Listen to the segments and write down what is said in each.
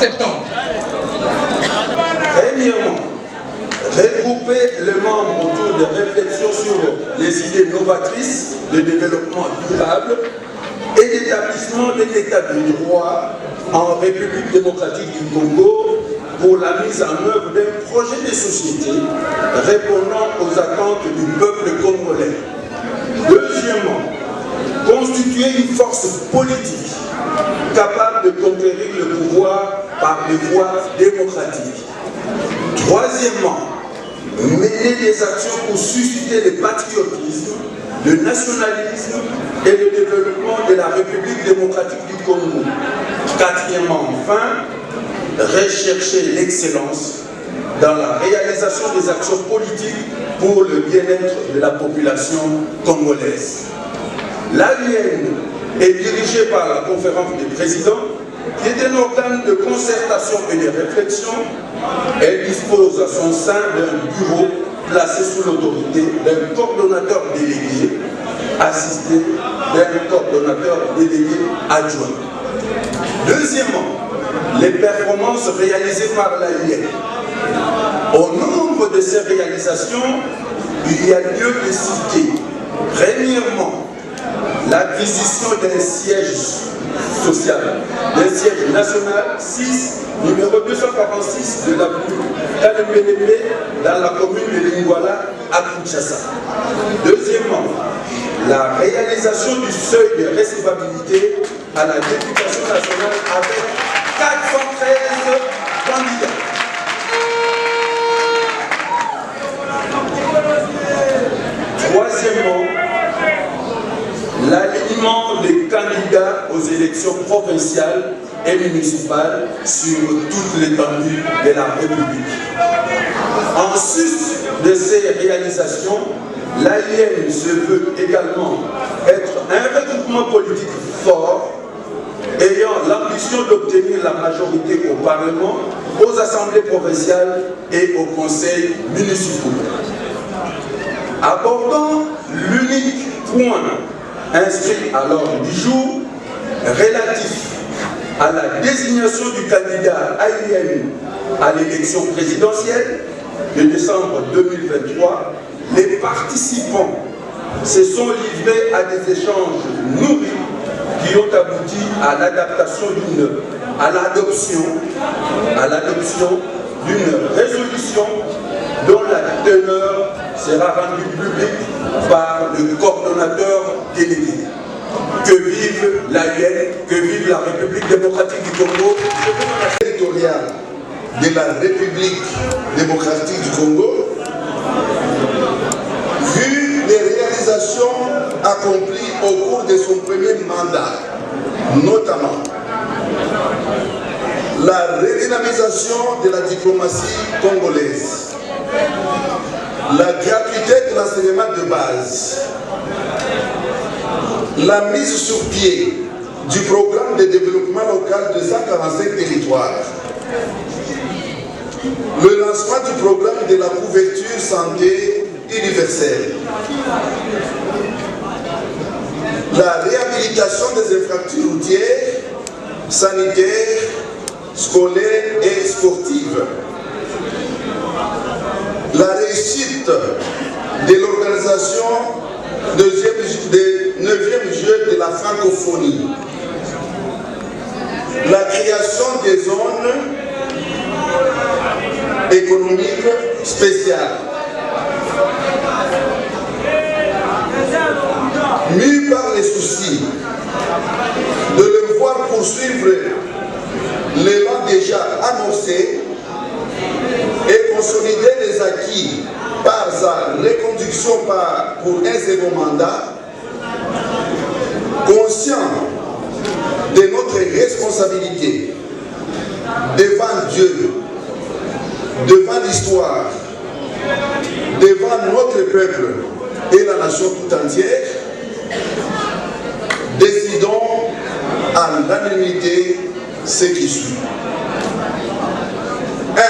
septembre. Premièrement, regrouper les membres autour de réflexions sur les idées novatrices de développement durable et d'établissement d'un état de droit en République démocratique du Congo pour la mise en œuvre d'un projet de société répondant aux attentes du peuple congolais. Deuxièmement, constituer une force politique capable de conquérir le pouvoir par des voies démocratiques. Troisièmement, mener des actions pour susciter le patriotisme, le nationalisme et le développement de la République démocratique du Congo. Quatrièmement, enfin, rechercher l'excellence dans la réalisation des actions politiques pour le bien-être de la population congolaise. L'AUN est dirigée par la conférence des présidents, qui est un organe de concertation et de réflexion. Elle dispose à son sein d'un bureau placé sous l'autorité d'un coordonnateur délégué, assisté d'un coordonnateur délégué adjoint. Deuxièmement, les performances réalisées par l'AUN. Au nombre de ces réalisations, il y a lieu de citer, premièrement, l'acquisition d'un siège social, d'un siège national 6, numéro 246 de l'avenue Kalembelembe dans la commune de Lingwala à Kinshasa. Deuxièmement, la réalisation du seuil de recevabilité à la députation nationale avec 413 candidats. Troisièmement, l'alignement des candidats aux élections provinciales et municipales sur toute l'étendue de la République. En sus de ces réalisations, l'AUN se veut également être un regroupement politique fort, ayant l'ambition d'obtenir la majorité au Parlement, aux assemblées provinciales et aux conseils municipaux. Abordant l'unique point inscrit à l'ordre du jour relatif à la désignation du candidat AUN à l'élection présidentielle de décembre 2023, les participants se sont livrés à des échanges nourris qui ont abouti à l'adaptation à l'adoption d'une résolution dont la teneur sera rendue publique par le coordonnateur délégué. Que vive l'AUN, que vive la République démocratique du Congo. Territorial de la République démocratique du Congo, vu les réalisations accomplies au cours de son premier mandat, notamment la redynamisation de la diplomatie congolaise, la gratuité de l'enseignement de base, la mise sur pied du programme de développement local de 145 territoires, le lancement du programme de la couverture santé universelle, la réhabilitation des infrastructures routières, sanitaires, scolaires et sportives, la réussite de l'organisation des 9e Jeux de la francophonie, la création des zones économiques spéciales, mû par les soucis de le voir poursuivre l'élan déjà amorcé et consolider les acquis par sa reconduction pour un second mandat, conscient de notre responsabilité devant Dieu, devant l'histoire, devant notre peuple et la nation tout entière, décidons à l'unanimité ce qui suit. 1.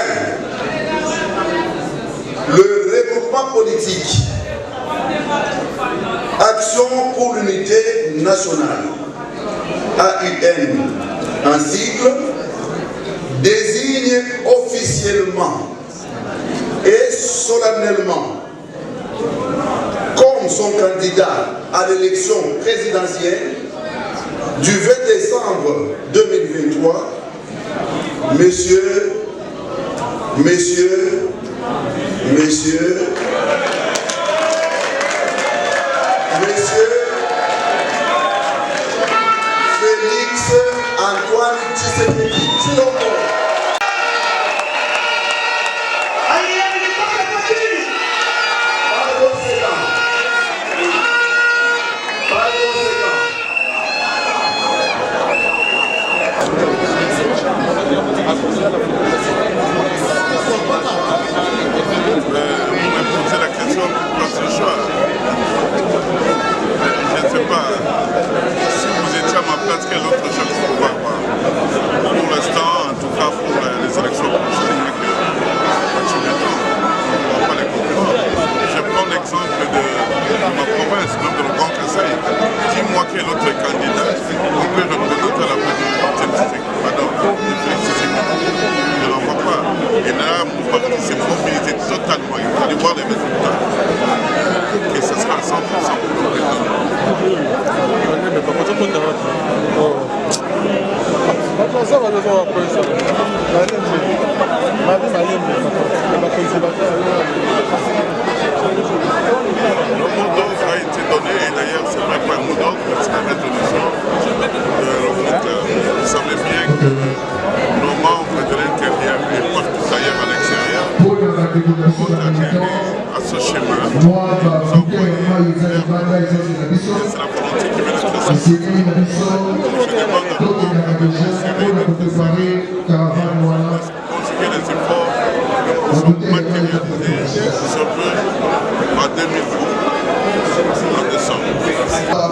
Le regroupement politique, Action pour l'unité nationale, AUN en sigle, désigne officiellement et solennellement comme son candidat à l'élection présidentielle du 20 décembre 2023, Monsieur Félix Antoine Tshisekedi Tshilombo.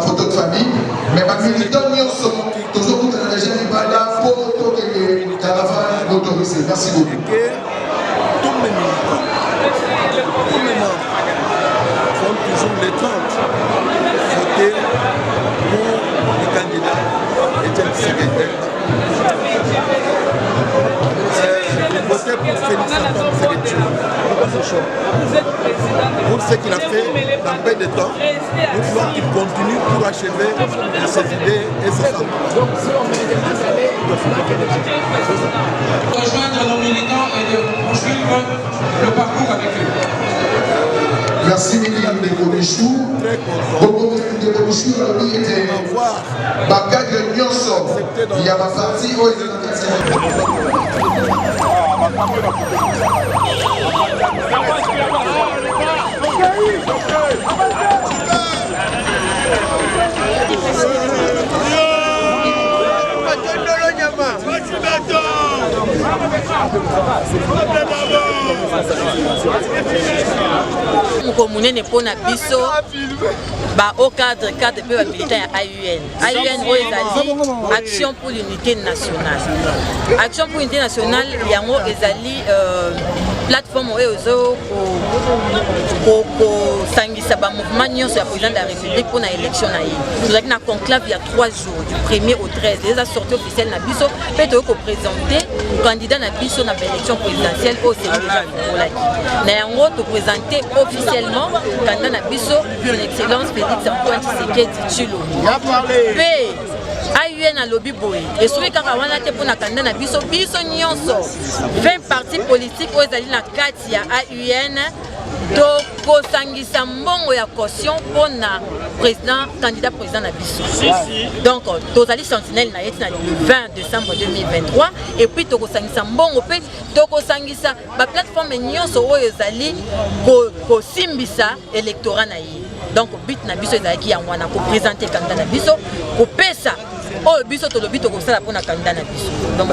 Photo de famille, mais ma militant toujours vous avez déjà libala pour que caravane autorisée. Merci beaucoup. Tous mes militants, tous mes membres font toujours les 30 voter pour le candidat Etienne Tshisekedi. Voter pour Félix Antoine Tshisekedi. Pour ce qu'il a fait dans peu de temps, nous voulons qu'il continue pour achever ses idées et ses centres. Rejoindre nos militants et de poursuivre le parcours avec eux. Merci Myriam de Bonichou. Beaucoup de Bonichou, lui était Bakad Nyonso. Il y a ma partie où il Mokomunene pona biso ba au cadre pe ba militant ya AUN oyo ezali action pour l'unité nationale. Action pour l'unité nationale yango ezali plateforme oyo ezo kosangisa ba mouvement nyonso ya président de la République pour na élection na ye. Tozalaki na conclave il y a 3 jours du 1er au 13 déjà sortie officielle na biso pe to ko présenter candidat na biso na élection présidentielle au Sénégal déjà volaki. Na yango to présenter officiellement candidat na biso son excellence Félix Antoine Tshisekedi Tshilombo. Pe AUN a lobby boy et soki kaka wana te pona candidat na biso nyonso 20 partis politiques oyo ezali na kati ya AUN tokosangisa mbongo ya caution pona candidat président na biso. Donc tozali sentinelle na yeti na le 20 décembre 2023 et puis tokosangisa mbongo pe tokosangisa ba plateforme nyonso oyo ezali kosimbisa électorat na ye. Donc but na biso ezalaki yango wana ko présenter candidat na biso ko pesa oyo biso tolobi tokosala pona candidat na biso. Donc